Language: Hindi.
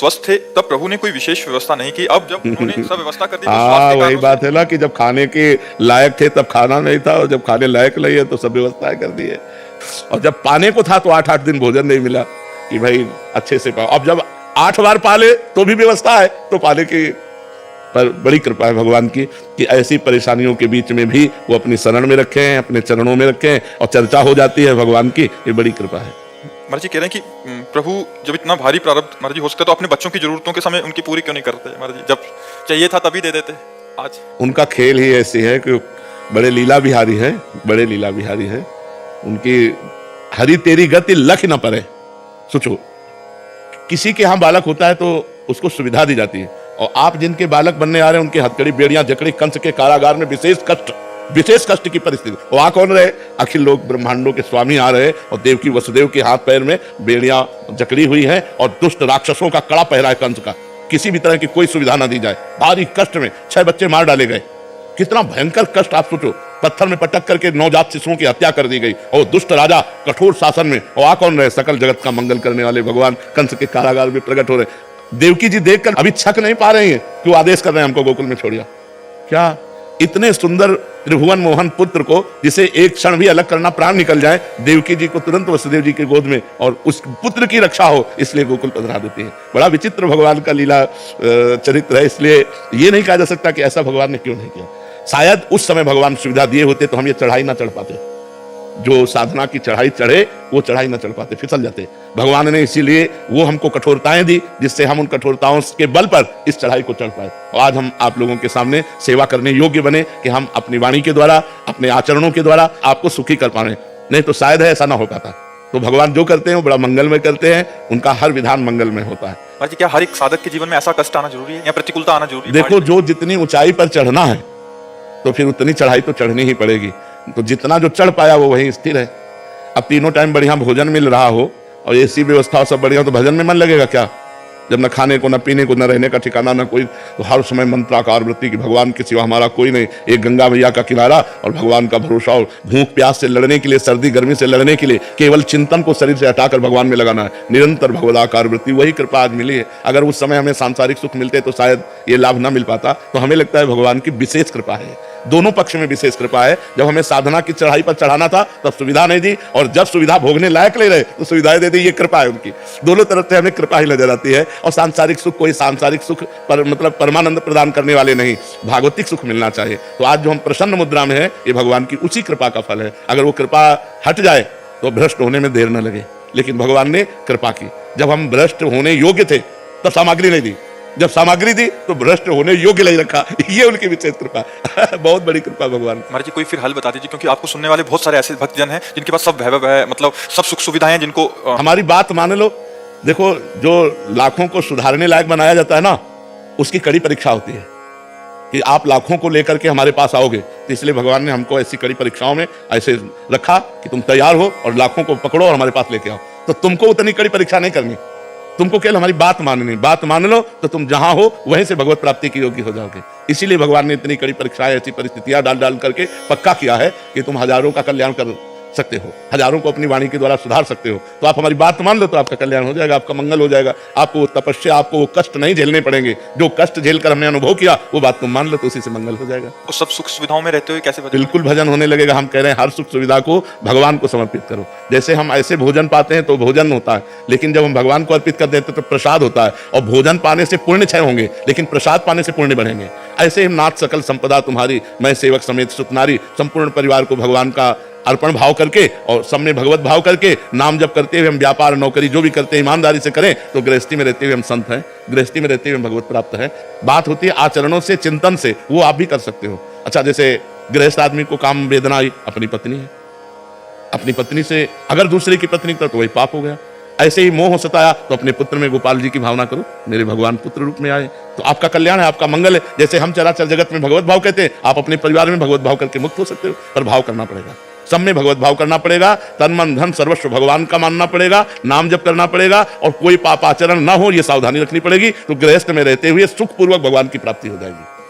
स्वस्थ थे तब प्रभु ने कोई विशेष व्यवस्था नहीं की, अब जब उन्होंने सब व्यवस्था कर दी तो हाँ, स्वास्थ्य वही कारणों बात है ना कि जब खाने के लायक थे तब खाना नहीं था, और जब खाने लायक नहीं है तो सब व्यवस्थाएं कर दी है। और जब पाने को था तो 8-8 दिन भोजन नहीं मिला कि भाई अच्छे से पाओ। अब जब 8 बार पाले तो भी व्यवस्था है, तो पाने की पर बड़ी कृपा है भगवान की कि ऐसी परेशानियों के बीच में भी वो अपनी शरण में रखे हैं, अपने चरणों में रखे हैं, और चर्चा हो जाती है भगवान की, ये बड़ी कृपा है। महाराज जी कह रहे हैं कि प्रभु जब इतना भारी प्रारब्ध महाराज जी हो सकता तो अपने बच्चों की जरूरतों के समय उनकी पूरी क्यों नहीं करते महाराज जी, जब चाहिए था तभी दे देते। आज उनका खेल ही ऐसी है कि बड़े लीला बिहारी है, बड़े लीला बिहारी है। उनकी हरी तेरी गति लख न पड़े। सोचो, किसी के यहाँ बालक होता है तो उसको सुविधा दी जाती है, और आप जिनके बालक बनने आ रहे हैं उनकी हथकड़ी, बेड़ियां, जकड़ी, कंस के कारागार में विशेष कष्ट की परिस्थिति। वहां कौन रहे? अखिल लोक ब्रह्मांडों के स्वामी आ रहे, और देवकी वसुदेव के हाथ पैर में बेड़ियां जकड़ी हुई है, और दुष्ट राक्षसों का कड़ा पहरा है कंस का। किसी भी तरह की कोई सुविधा ना दी जाए। भारी कष्ट में 6 बच्चे मार डाले गए। कितना भयंकर कष्ट आप सोचो। पत्थर में पटक करके नवजात शिशुओं की हत्या कर दी गई, और दुष्ट राजा कठोर शासन में। और आ कौन रहे? सकल जगत का मंगल करने वाले भगवान कंस के कारागार में प्रकट हो रहे। देवकी जी देखकर अभी छक नहीं पा रही हैं कि वो आदेश कर रहे हैं हमको गोकुल में छोड़िया। क्या इतने सुंदर त्रिभुवन मोहन पुत्र को, जिसे एक क्षण भी अलग करना प्राण निकल जाए, देवकी जी को तुरंत वसुदेव जी की गोद में, और उस पुत्र की रक्षा हो, इसलिए गोकुल पधरा देती है। बड़ा विचित्र भगवान का लीला चरित्र है। इसलिए ये नहीं कहा जा सकता कि ऐसा भगवान ने क्यों नहीं किया। शायद उस समय भगवान सुविधा दिए होते तो हम ये चढ़ाई ना चढ़ पाते। जो साधना की चढ़ाई चढ़े वो चढ़ाई ना चढ़ पाते, फिसल जाते। भगवान ने इसीलिए वो हमको कठोरताएं दी, जिससे हम उन कठोरताओं के बल पर इस चढ़ाई को चढ़ पाए, और आज हम आप लोगों के सामने सेवा करने योग्य बने कि हम अपनी वाणी के द्वारा, अपने आचरणों के द्वारा आपको सुखी कर पाए। नहीं तो शायद है ऐसा ना हो पाता। तो भगवान जो करते हैं वो बड़ा मंगलमय करते हैं, उनका हर विधान मंगलमय होता है। महाराज जी क्या हर एक साधक के जीवन में ऐसा कष्ट आना जरूरी है या प्रतिकूलता आना जरूरी है? देखो, जो जितनी ऊंचाई पर चढ़ना है तो फिर उतनी चढ़ाई तो चढ़नी ही पड़ेगी। तो जितना जो चढ़ पाया वो वहीं स्थिर है। अब तीनों टाइम बढ़िया भोजन मिल रहा हो और ऐसी व्यवस्था सब बढ़िया, तो भजन में मन लगेगा क्या? जब न खाने को, न पीने को, न रहने का ठिकाना, न कोई, तो हर समय मंत्राकार वृत्ति की भगवान के सिवा हमारा कोई नहीं। एक गंगा मैया का किनारा और भगवान का भरोसा, और भूख प्यास से लड़ने के लिए, सर्दी गर्मी से लड़ने के लिए केवल चिंतन को शरीर से हटाकर भगवान में लगाना है। निरंतर भगवदाकार वृत्ति, वही कृपा आज मिली है। अगर उस समय हमें सांसारिक सुख मिलते तो शायद ये लाभ न मिल पाता। तो हमें लगता है भगवान की विशेष कृपा है, दोनों पक्ष में विशेष कृपा है। जब हमें साधना की चढ़ाई पर चढ़ाना था तब सुविधा नहीं दी, और जब सुविधा भोगने लायक ले रहे तो सुविधाएं दे दी। ये कृपा है उनकी। दोनों तरफ से हमें कृपा ही नजर आती है। और सांसारिक सुख, कोई सांसारिक सुख पर मतलब परमानंद प्रदान करने वाले नहीं, भागवतिक सुख मिलना चाहिए। तो आज जो हम प्रसन्न मुद्रा में है, ये भगवान की उसी कृपा का फल है। अगर वो कृपा हट जाए तो भ्रष्ट होने में देर न लगे। लेकिन भगवान ने कृपा की। जब हम भ्रष्ट होने योग्य थे तब सामग्री नहीं दी, जब सामग्री दी तो भ्रष्ट होने योग्य नहीं रखा। ये उनकी विशेष कृपा बहुत बड़ी कृपा भगवान। महाराज जी कोई फिर हल बता दीजिए, क्योंकि आपको सुनने वाले बहुत सारे ऐसे भक्तजन हैं जिनके पास सब वैभव है, मतलब सब सुख सुविधाएं हैं, जिनको हमारी बात मान लो। देखो, जो लाखों को सुधारने लायक बनाया जाता है ना, उसकी कड़ी परीक्षा होती है कि आप लाखों को लेकर के हमारे पास आओगे। तो इसलिए भगवान ने हमको ऐसी कड़ी परीक्षाओं में ऐसे रखा कि तुम तैयार हो और लाखों को पकड़ो और हमारे पास लेके आओ। तो तुमको उतनी कड़ी परीक्षा नहीं करनी, तुमको केवल हमारी बात माननी। बात मान लो तो तुम जहां हो वहीं से भगवत प्राप्ति की योग्य हो जाओगे। इसीलिए भगवान ने इतनी कड़ी परीक्षाएं, ऐसी परिस्थितियां डाल डाल करके पक्का किया है कि तुम हजारों का कल्याण कर सकते हो, हजारों को अपनी वाणी के द्वारा सुधार सकते हो। तो आप हमारी बात मान लो तो आपका कल्याण हो जाएगा, आपका मंगल हो जाएगा। आपको तपस्या, आपको वो कष्ट नहीं झेलने पड़ेंगे। जो कष्ट झेलकर हमने अनुभव किया वो बात तुम मान लो तो उसी से मंगल हो जाएगा। उस सब सुख सुविधाओं में रहते हुए कैसे भजन? बिल्कुल भजन होने लगेगा। हम कह रहे हैं हर सुख सुविधा को भगवान को समर्पित करो। जैसे हम ऐसे भोजन पाते हैं तो भोजन होता है, लेकिन जब हम भगवान को अर्पित कर देते तो प्रसाद होता है। और भोजन पाने से पुण्य क्षय होंगे, लेकिन प्रसाद पाने से पुण्य बढ़ेंगे। ऐसे हम नाथ सकल संपदा तुम्हारी, मैं सेवक समेत सुतनारी, संपूर्ण परिवार को भगवान का अर्पण भाव करके और सब में भगवत भाव करके नाम जप करते हुए हम व्यापार नौकरी जो भी करते हैं ईमानदारी से करें तो गृहस्थी में रहते हुए हम संत हैं, गृहस्थी में रहते हुए हम भगवत प्राप्त हैं। बात होती है आचरणों से, चिंतन से, वो आप भी कर सकते हो। अच्छा, जैसे गृहस्थ आदमी को काम वेदना आई, अपनी पत्नी है, अपनी पत्नी से अगर दूसरे की पत्नी कर तो वही पाप हो गया। ऐसे ही मोह सताया तो अपने पुत्र में गोपाल जी की भावना करो, मेरे भगवान पुत्र रूप में आए, तो आपका कल्याण है, आपका मंगल है। जैसे हम चराचर जगत में भगवत भाव कहते हैं, आप अपने परिवार में भगवत भाव करके मुक्त हो सकते हो। पर भाव करना पड़ेगा, सब में भगवत भाव करना पड़ेगा। तन मन धन सर्वस्व भगवान का मानना पड़ेगा, नाम जप करना पड़ेगा, और कोई पाप आचरण ना हो ये सावधानी रखनी पड़ेगी। तो गृहस्थ में रहते हुए सुखपूर्वक भगवान की प्राप्ति हो जाएगी।